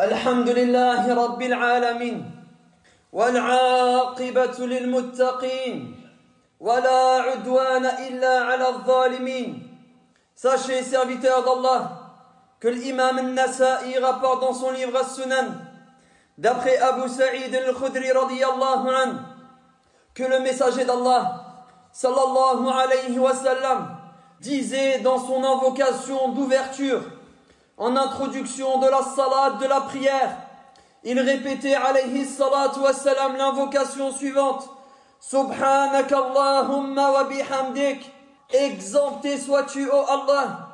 الحمد لله رب العالمين والعاقبة للمتقين ولا عدوان إلا على الظالمين. Sachez, serviteurs d'Allah, que l'imam al-Nasa'i rapporte dans son livre As-Sunan, d'après Abu Sa'id al-Khudri radiyallahu anhu, que le messager d'Allah sallallahu alayhi wa sallam disait dans son invocation d'ouverture, en introduction de la salat, de la prière, il répétait alayhi salatu wa salam l'invocation suivante: Subhanaka Allahumma wa bihamdik, exempté sois-tu, ô Allah,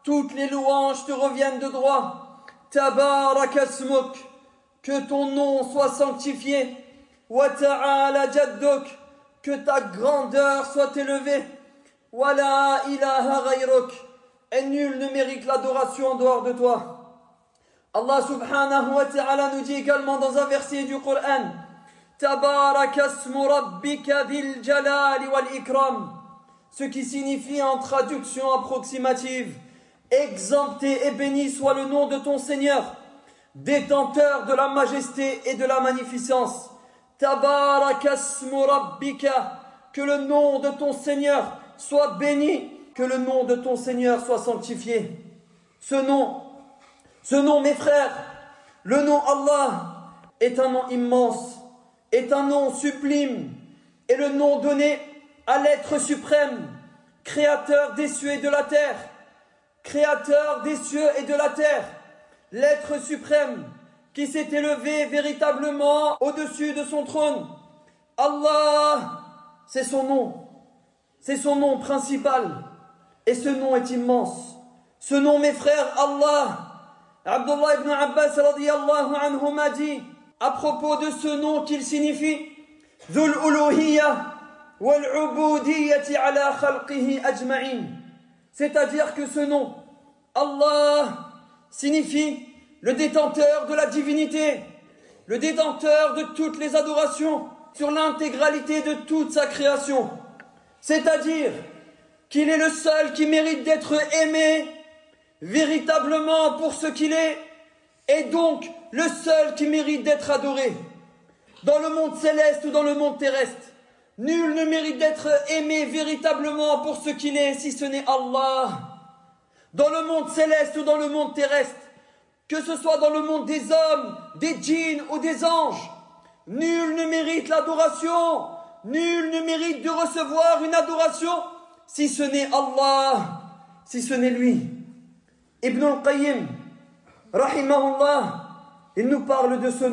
toutes les louanges te reviennent de droit. Tabarak asmuk, que ton nom soit sanctifié. Wa ta'ala jadduk, que ta grandeur soit élevée. Wa la ilaha ghayruk, et nul ne mérite l'adoration en dehors de toi. Allah subhanahu wa ta'ala nous dit également dans un verset du Coran: Tabarak asmu rabbika dhil jalali wal ikram, ce qui signifie en traduction approximative: exempté et béni soit le nom de ton Seigneur, détenteur de la majesté et de la magnificence. Tabarak asmu rabbika, que le nom de ton Seigneur soit béni, que le nom de ton Seigneur soit sanctifié. Ce nom, mes frères, le nom Allah est un nom immense, est un nom sublime, est le nom donné à l'être suprême, créateur des cieux et de la terre, créateur des cieux et de la terre, l'être suprême qui s'est élevé véritablement au-dessus de son trône. Allah, c'est son nom principal, et ce nom est immense. Ce nom, mes frères, Allah, Abdullah ibn Abbas radiyallahu anhu m'a dit à propos de ce nom qu'il signifie Dhul uluhiyya wal ubudiyyati ala khalqihi ajma'in, c'est-à-dire que ce nom Allah signifie le détenteur de la divinité, le détenteur de toutes les adorations sur l'intégralité de toute sa création, c'est-à-dire qu'il est le seul qui mérite d'être aimé véritablement pour ce qu'il est, et donc le seul qui mérite d'être adoré. Dans le monde céleste ou dans le monde terrestre, nul ne mérite d'être aimé véritablement pour ce qu'il est, si ce n'est Allah. Dans le monde céleste ou dans le monde terrestre, que ce soit dans le monde des hommes, des djinns ou des anges, nul ne mérite l'adoration, nul ne mérite de recevoir une adoration, si ce n'est Allah, si ce n'est lui. Ibn al-Qayyim, rahimahullah, il nous parle de son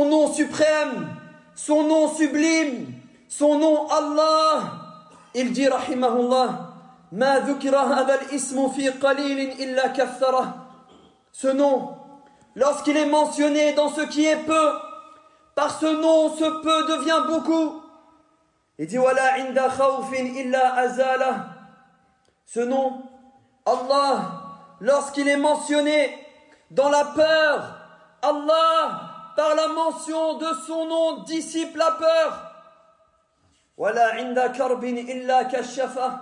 nom suprême, son nom sublime, son nom Allah. Il dit rahimahullah: Ma dhukira hadha al-ismu fi qalilin illa kathara. Ce nom, lorsqu'il est mentionné dans ce qui est peu, par ce nom, ce peu devient beaucoup. Il dit Wala inda khawfin illa azala. Ce nom, Allah, lorsqu'il est mentionné dans la peur, Allah, par la mention de son nom, dissipe la peur. Wala inda karbin illa kashafa.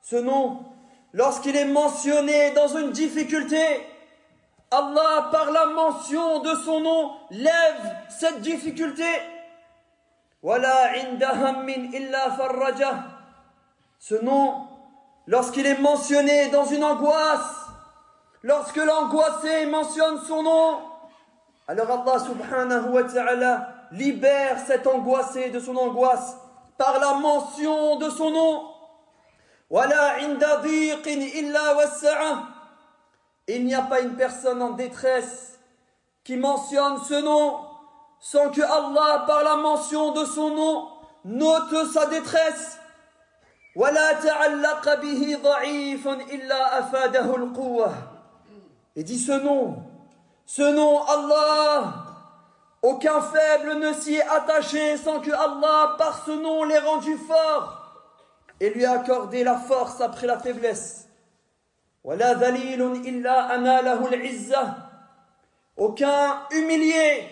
Ce nom, lorsqu'il est mentionné dans une difficulté, Allah, par la mention de son nom, lève cette difficulté. Wala inda hammin illa farraja. Ce nom, lorsqu'il est mentionné dans une angoisse, lorsque l'angoissé mentionne son nom, alors Allah subhanahu wa ta'ala libère cet angoissé de son angoisse par la mention de son nom. Wala inda dhiqin illa wassa'a. Il n'y a pas une personne en détresse qui mentionne ce nom sans que Allah, par la mention de son nom, note sa détresse. ولا تعلق به ضعيف إلا أفاده القوة. Et dit ce nom Allah, aucun faible ne s'y est attaché sans que Allah, par ce nom, l'ait rendu fort et lui a accordé la force après la faiblesse. ولا ذليل إلا أناله العزة. Aucun humilié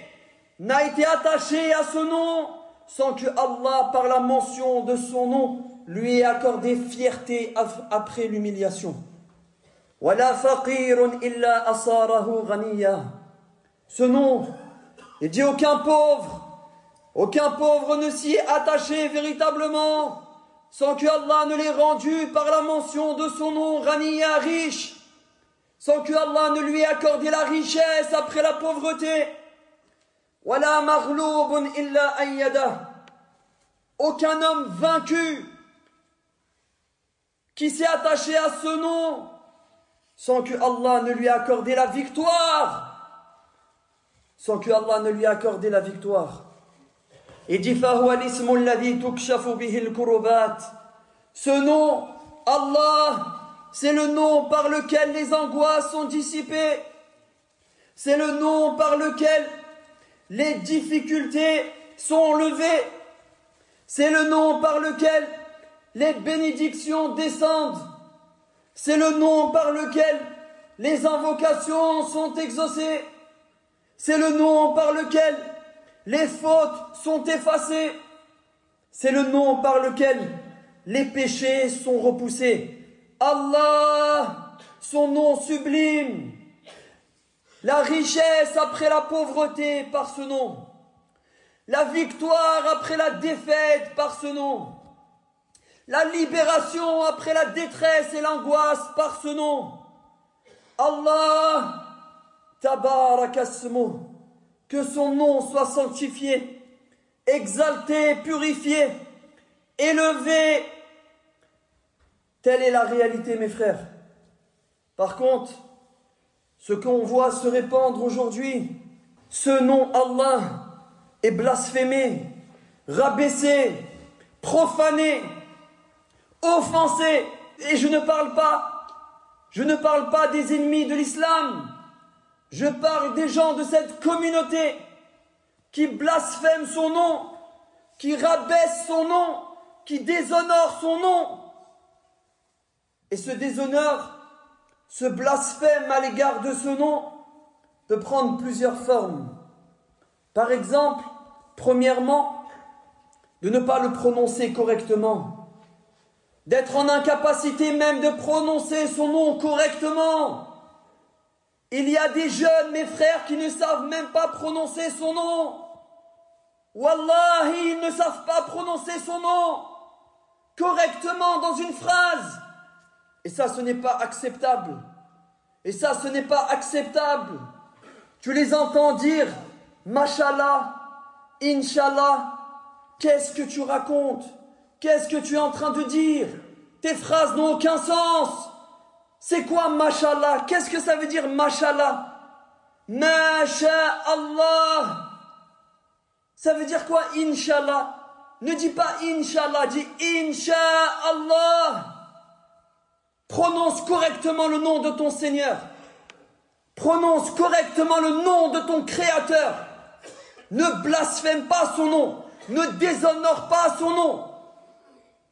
n'a été attaché à ce nom sans que Allah, par la mention de son nom, lui ait accordé fierté après l'humiliation. ولا فقير إلا أصاره غنيا. Ce nom, il dit aucun pauvre ne s'y est attaché véritablement sans que Allah ne l'ait rendu par la mention de son nom Ghaniya, riche, sans que Allah ne lui ait accordé la richesse après la pauvreté. Wala maghloubun illa ayyada. Aucun homme vaincu qui s'est attaché à ce nom sans que Allah ne lui ait accordé la victoire. Sans que Allah ne lui ait accordé la victoire. Il dit فَهُوَ الْإِسْمُ الَّذِي تُكْشَفُ بِهِ الْكُرُبَاتِ. Ce nom, Allah, c'est le nom par lequel les angoisses sont dissipées. C'est le nom par lequel les difficultés sont enlevées. C'est le nom par lequel les bénédictions descendent. C'est le nom par lequel les invocations sont exaucées. C'est le nom par lequel les fautes sont effacées. C'est le nom par lequel les péchés sont repoussés. Allah, son nom sublime. La richesse après la pauvreté par ce nom. La victoire après la défaite par ce nom. La libération après la détresse et l'angoisse par ce nom. Allah, tabaraka ismuh, que son nom soit sanctifié, exalté, purifié, élevé. Telle est la réalité, mes frères. Par contre, ce qu'on voit se répandre aujourd'hui, ce nom Allah est blasphémé, rabaissé, profané, offensé. Et je ne parle pas des ennemis de l'islam. Je parle des gens de cette communauté qui blasphèment son nom, qui rabaissent son nom, qui déshonorent son nom. Et ce déshonneur, ce blasphème à l'égard de ce nom peut prendre plusieurs formes. Par exemple, premièrement, de ne pas le prononcer correctement, d'être en incapacité même de prononcer son nom correctement. Il y a des jeunes, mes frères, qui ne savent même pas prononcer son nom. Wallahi, ils ne savent pas prononcer son nom correctement dans une phrase. Et ça, ce n'est pas acceptable. Et ça, ce n'est pas acceptable. Tu les entends dire Mashallah, Inch'Allah. Qu'est-ce que tu racontes? Qu'est-ce que tu es en train de dire? Tes phrases n'ont aucun sens. C'est quoi Mashallah? Qu'est-ce que ça veut dire Mashallah? Masha'Allah. Ça veut dire quoi Inch'Allah? Ne dis pas Inch'Allah, dis Inch'Allah. Prononce correctement le nom de ton Seigneur. Prononce correctement le nom de ton Créateur. Ne blasphème pas son nom. Ne déshonore pas son nom.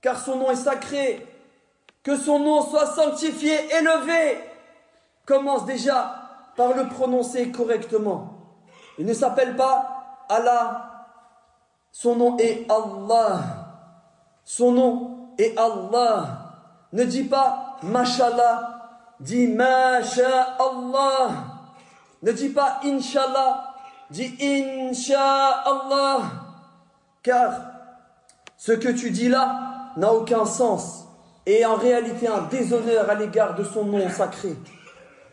Car son nom est sacré. Que son nom soit sanctifié, élevé. Commence déjà par le prononcer correctement. Il ne s'appelle pas Allah. Son nom est Allah. Son nom est Allah. Ne dis pas Mashallah, dis Masha'Allah. Ne dis pas Inch'Allah, dis Inch'Allah. Car ce que tu dis là n'a aucun sens et est en réalité un déshonneur à l'égard de son nom sacré.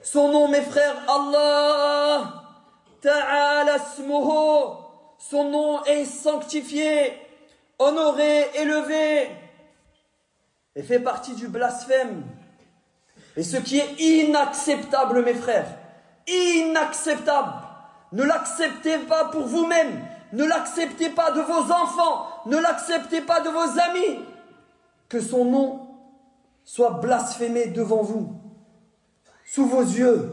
Son nom, mes frères, Allah Ta'ala ismuhu. Son nom est sanctifié, honoré, élevé, et fait partie du blasphème. Et ce qui est inacceptable, mes frères, inacceptable, ne l'acceptez pas pour vous-même, ne l'acceptez pas de vos enfants, ne l'acceptez pas de vos amis, que son nom soit blasphémé devant vous, sous vos yeux,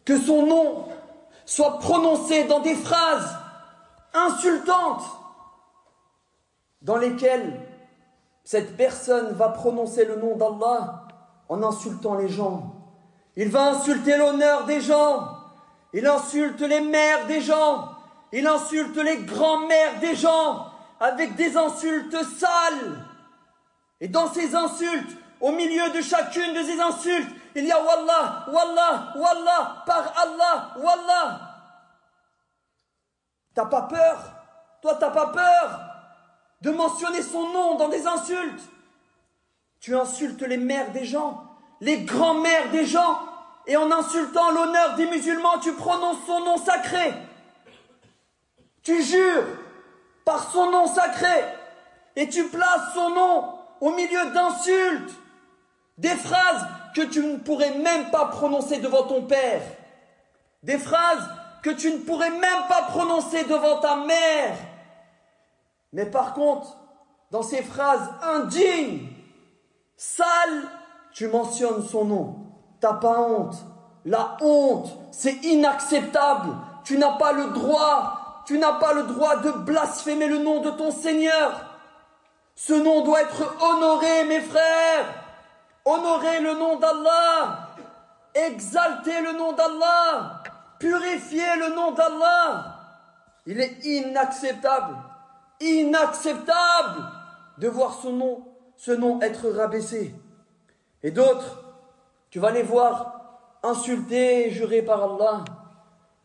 que son nom soit prononcé dans des phrases insultantes, dans lesquelles cette personne va prononcer le nom d'Allah en insultant les gens. Il va insulter l'honneur des gens. Il insulte les mères des gens. Il insulte les grands-mères des gens avec des insultes sales. Et dans ces insultes, au milieu de chacune de ces insultes, il y a Wallah, Wallah, Wallah, par Allah, Wallah. T'as pas peur? Toi, t'as pas peur de mentionner son nom dans des insultes? Tu insultes les mères des gens, les grands-mères des gens, et en insultant l'honneur des musulmans, tu prononces son nom sacré. Tu jures par son nom sacré, et tu places son nom au milieu d'insultes, des phrases que tu ne pourrais même pas prononcer devant ton père, des phrases que tu ne pourrais même pas prononcer devant ta mère. Mais par contre, dans ces phrases indignes, sales, tu mentionnes son nom. T'as pas honte. La honte, c'est inacceptable. Tu n'as pas le droit de blasphémer le nom de ton Seigneur. Ce nom doit être honoré, mes frères. Honorer le nom d'Allah. Exalter le nom d'Allah. Purifier le nom d'Allah. Il est inacceptable de voir ce nom être rabaissé. Et d'autres, tu vas les voir insultés et jurés par Allah.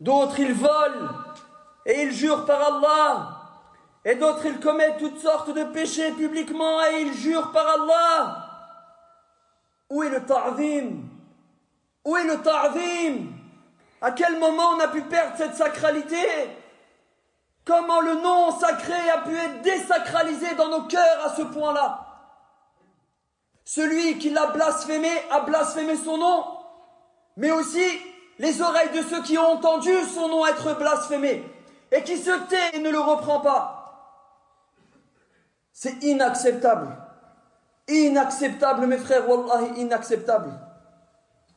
D'autres, ils volent et ils jurent par Allah. Et d'autres, ils commettent toutes sortes de péchés publiquement et ils jurent par Allah. Où est le ta'zim? Où est le ta'zim? À quel moment on a pu perdre cette sacralité? Comment le nom sacré a pu être désacralisé dans nos cœurs à ce point-là? Celui qui l'a blasphémé a blasphémé son nom, mais aussi les oreilles de ceux qui ont entendu son nom être blasphémé et qui se tait et ne le reprend pas. C'est inacceptable. Inacceptable, mes frères, wallahi, inacceptable.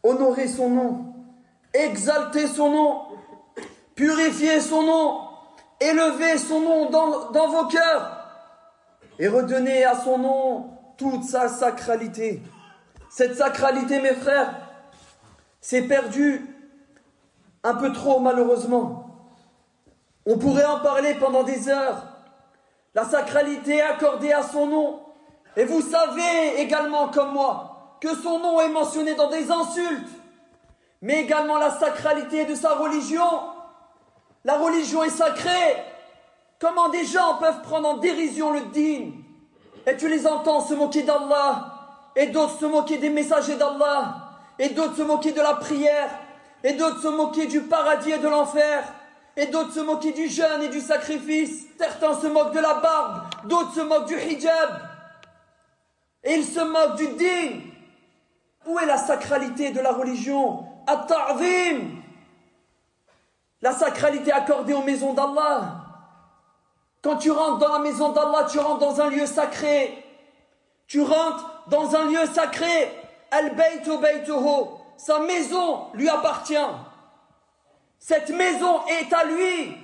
Honorer son nom, exalter son nom, purifier son nom, élever son nom dans vos cœurs et redonner à son nom toute sa sacralité. Cette sacralité, mes frères, s'est perdue un peu trop malheureusement. On pourrait en parler pendant des heures. La sacralité accordée à son nom. Et vous savez également comme moi que son nom est mentionné dans des insultes, mais également la sacralité de sa religion. La religion est sacrée. Comment des gens peuvent prendre en dérision le dîn? Et tu les entends se moquer d'Allah, et d'autres se moquer des messagers d'Allah, et d'autres se moquer de la prière, et d'autres se moquer du paradis et de l'enfer, et d'autres se moquer du jeûne et du sacrifice. Certains se moquent de la barbe, d'autres se moquent du hijab, et ils se moquent du dîn. Où est la sacralité de la religion? At-ta'zim, la sacralité accordée aux maisons d'Allah. Quand tu rentres dans la maison d'Allah, tu rentres dans un lieu sacré. Tu rentres dans un lieu sacré. Al-baytu baytuhu. Sa maison lui appartient. Cette maison est à lui.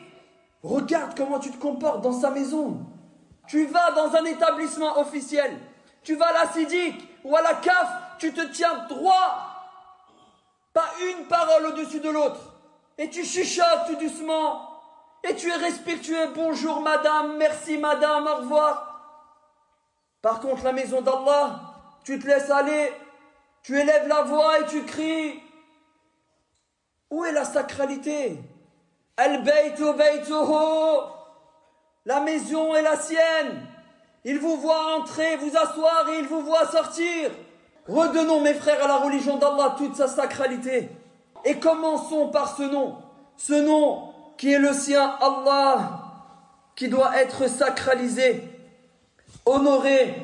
Regarde comment tu te comportes dans sa maison. Tu vas dans un établissement officiel. Tu vas à la Sidique ou à la CAF. Tu te tiens droit. Pas une parole au-dessus de l'autre. Et tu chuchotes tout doucement. Et tu es respectueux, bonjour madame, merci madame, au revoir. Par contre, la maison d'Allah, tu te laisses aller, tu élèves la voix et tu cries. Où est la sacralité? Al-baytu baytuhu. La maison est la sienne. Il vous voit entrer, vous asseoir et il vous voit sortir. Redonnons, mes frères, à la religion d'Allah toute sa sacralité. Et commençons par ce nom qui est le sien, Allah, qui doit être sacralisé, honoré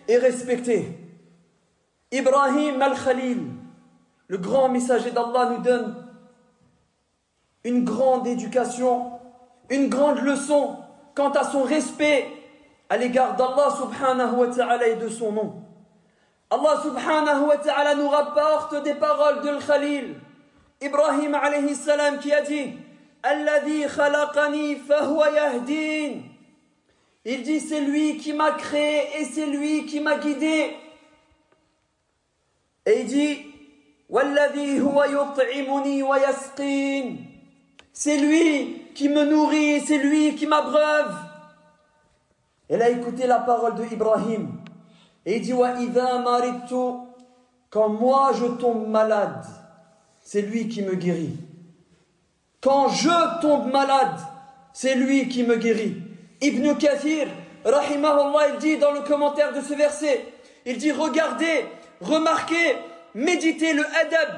et respecté. Ibrahim al-Khalil, le grand messager d'Allah, nous donne une grande éducation, une grande leçon quant à son respect à l'égard d'Allah subhanahu wa ta'ala et de son nom. Allah subhanahu wa ta'ala nous rapporte des paroles de Khalil, Ibrahim alayhi salam, qui a dit: Alladhi khalaqani fahuwa yahdin. Il dit: c'est lui qui m'a créé et c'est lui qui m'a guidé. Et il dit: Walladhi huwa yut'imuni wa yasqin. C'est lui qui me nourrit et c'est lui qui m'abreuve. Elle a écouté la parole de Ibrahim et il dit: Wa idha maridtu. Quand moi je tombe malade, c'est lui qui me guérit. Quand je tombe malade, c'est lui qui me guérit. Ibn Kathir, rahimahullah, il dit dans le commentaire de ce verset, il dit regardez, remarquez, méditez le adab,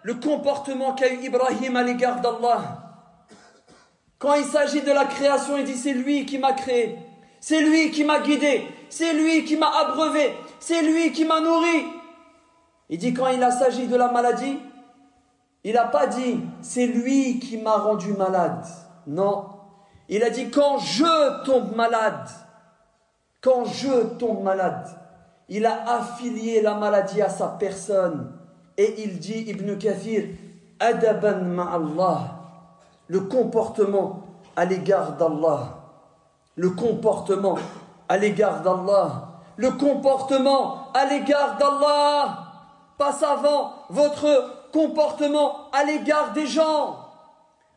le comportement qu'a eu Ibrahim à l'égard d'Allah. Quand il s'agit de la création, il dit c'est lui qui m'a créé, c'est lui qui m'a guidé, c'est lui qui m'a abreuvé, c'est lui qui m'a nourri. Il dit quand il s'agit de la maladie, il n'a pas dit c'est lui qui m'a rendu malade. Non, il a dit quand je tombe malade, il a affilié la maladie à sa personne. Et il dit, Ibn Kathir, adaban ma'allah, le comportement à l'égard d'Allah, le comportement à l'égard d'Allah, le comportement à l'égard d'Allah passe avant votre comportement à l'égard des gens,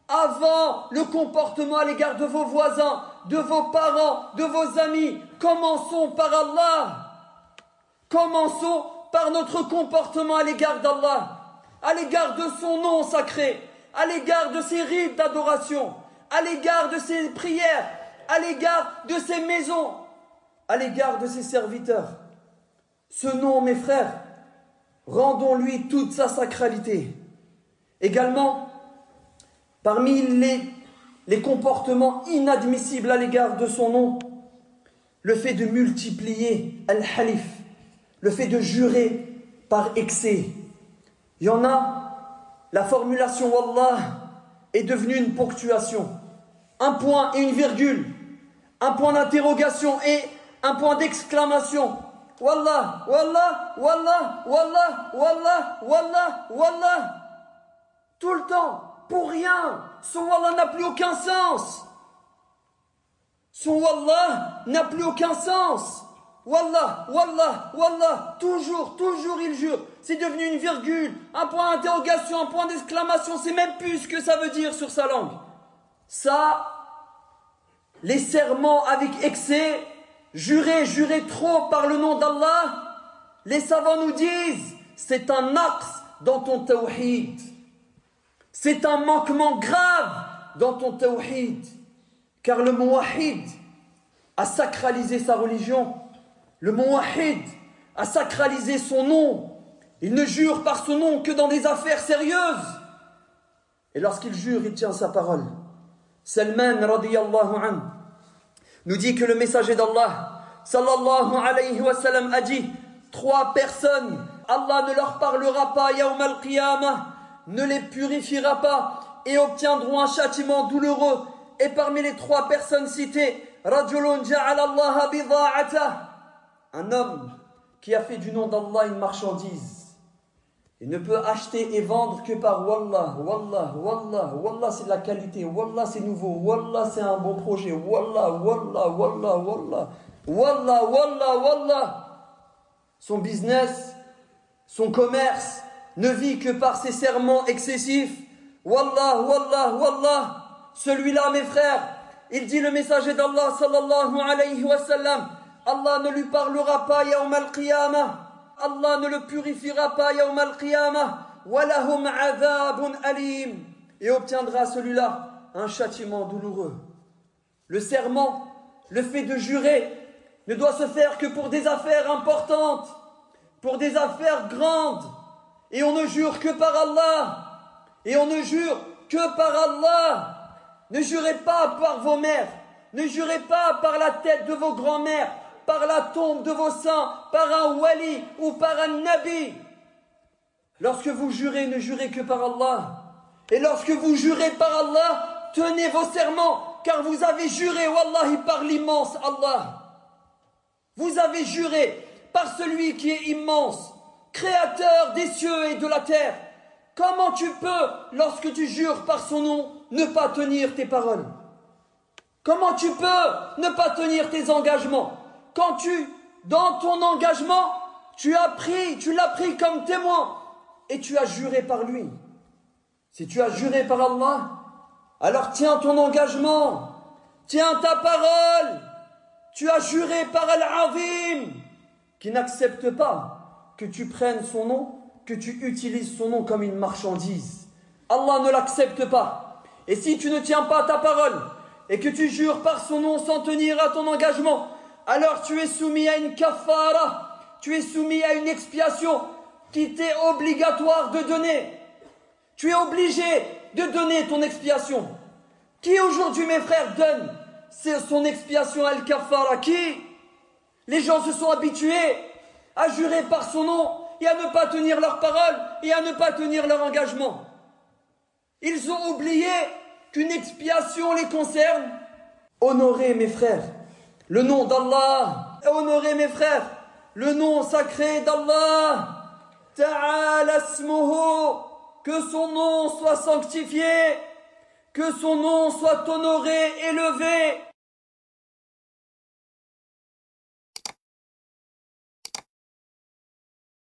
avant le comportement à l'égard de vos voisins, de vos parents, de vos amis. Commençons par Allah. Commençons par notre comportement à l'égard d'Allah, à l'égard de son nom sacré, à l'égard de ses rites d'adoration, à l'égard de ses prières, à l'égard de ses maisons, à l'égard de ses serviteurs. Ce nom, mes frères, rendons-lui toute sa sacralité. Également, parmi les comportements inadmissibles à l'égard de son nom, le fait de multiplier al-halif, le fait de jurer par excès. Il y en a, la formulation Wallah est devenue une ponctuation, un point et une virgule, un point d'interrogation et un point d'exclamation. Wallah, Wallah, Wallah, Wallah, Wallah, Wallah, Wallah. Tout le temps, pour rien. Son Wallah n'a plus aucun sens. Son Wallah n'a plus aucun sens. Wallah, Wallah, Wallah, toujours il jure. C'est devenu une virgule, un point d'interrogation, un point d'exclamation. C'est même plus ce que ça veut dire sur sa langue. Ça, les serments avec excès, jurer trop par le nom d'Allah, les savants nous disent, c'est un naqs dans ton tawhid. C'est un manquement grave dans ton tawhid. Car le muwahhid a sacralisé sa religion. Le muwahhid a sacralisé son nom. Il ne jure par son nom que dans des affaires sérieuses. Et lorsqu'il jure, il tient sa parole. Salman radiyallahu anhu nous dit que le messager d'Allah sallallahu alayhi wa sallam a dit 3 personnes, Allah ne leur parlera pas yawm al-qiyamah, ne les purifiera pas et obtiendront un châtiment douloureux. Et parmi les 3 personnes citées, rajulun ja'ala Allah bida'ata, un homme qui a fait du nom d'Allah une marchandise. Il ne peut acheter et vendre que par Wallah, Wallah, Wallah, Wallah c'est de la qualité, Wallah c'est nouveau, Wallah c'est un bon projet, Wallah, Wallah, Wallah, Wallah, Wallah, Wallah, Wallah. Son business, son commerce ne vit que par ses serments excessifs. Wallah, Wallah, Wallah. Celui-là, mes frères, il dit le messager d'Allah sallallahu alayhi wa sallam, Allah ne lui parlera pas yawm al-qiyamah. Allah ne le purifiera pas yawm al-qiyamah. Walahum adhabun alim. Et obtiendra celui-là un châtiment douloureux. Le serment, le fait de jurer, ne doit se faire que pour des affaires importantes, pour des affaires grandes. Et on ne jure que par Allah. Et on ne jure que par Allah. Ne jurez pas par vos mères. Ne jurez pas par la tête de vos grands-mères, par la tombe de vos saints, par un wali ou par un nabi. Lorsque vous jurez, ne jurez que par Allah. Et lorsque vous jurez par Allah, tenez vos serments, car vous avez juré, wallahi, par l'immense Allah. Vous avez juré par celui qui est immense, créateur des cieux et de la terre. Comment tu peux, lorsque tu jures par son nom, ne pas tenir tes paroles? Comment tu peux ne pas tenir tes engagements? Quand dans ton engagement, tu l'as pris comme témoin et tu as juré par lui. Si tu as juré par Allah, alors tiens ton engagement, tiens ta parole. Tu as juré par Al-Azim, qui n'accepte pas que tu prennes son nom, que tu utilises son nom comme une marchandise. Allah ne l'accepte pas. Et si tu ne tiens pas ta parole, et que tu jures par son nom sans tenir à ton engagement, alors tu es soumis à une kafara, tu es soumis à une expiation qui t'est obligatoire de donner. Tu es obligé de donner ton expiation. Qui aujourd'hui, mes frères, donne son expiation al-kafara? Qui? Les gens se sont habitués à jurer par son nom et à ne pas tenir leur parole et à ne pas tenir leur engagement. Ils ont oublié qu'une expiation les concerne. Honorez, mes frères, le nom d'Allah. Honorez, mes frères, le nom sacré d'Allah. Ta'ala ismuhu. Que son nom soit sanctifié, que son nom soit honoré, élevé.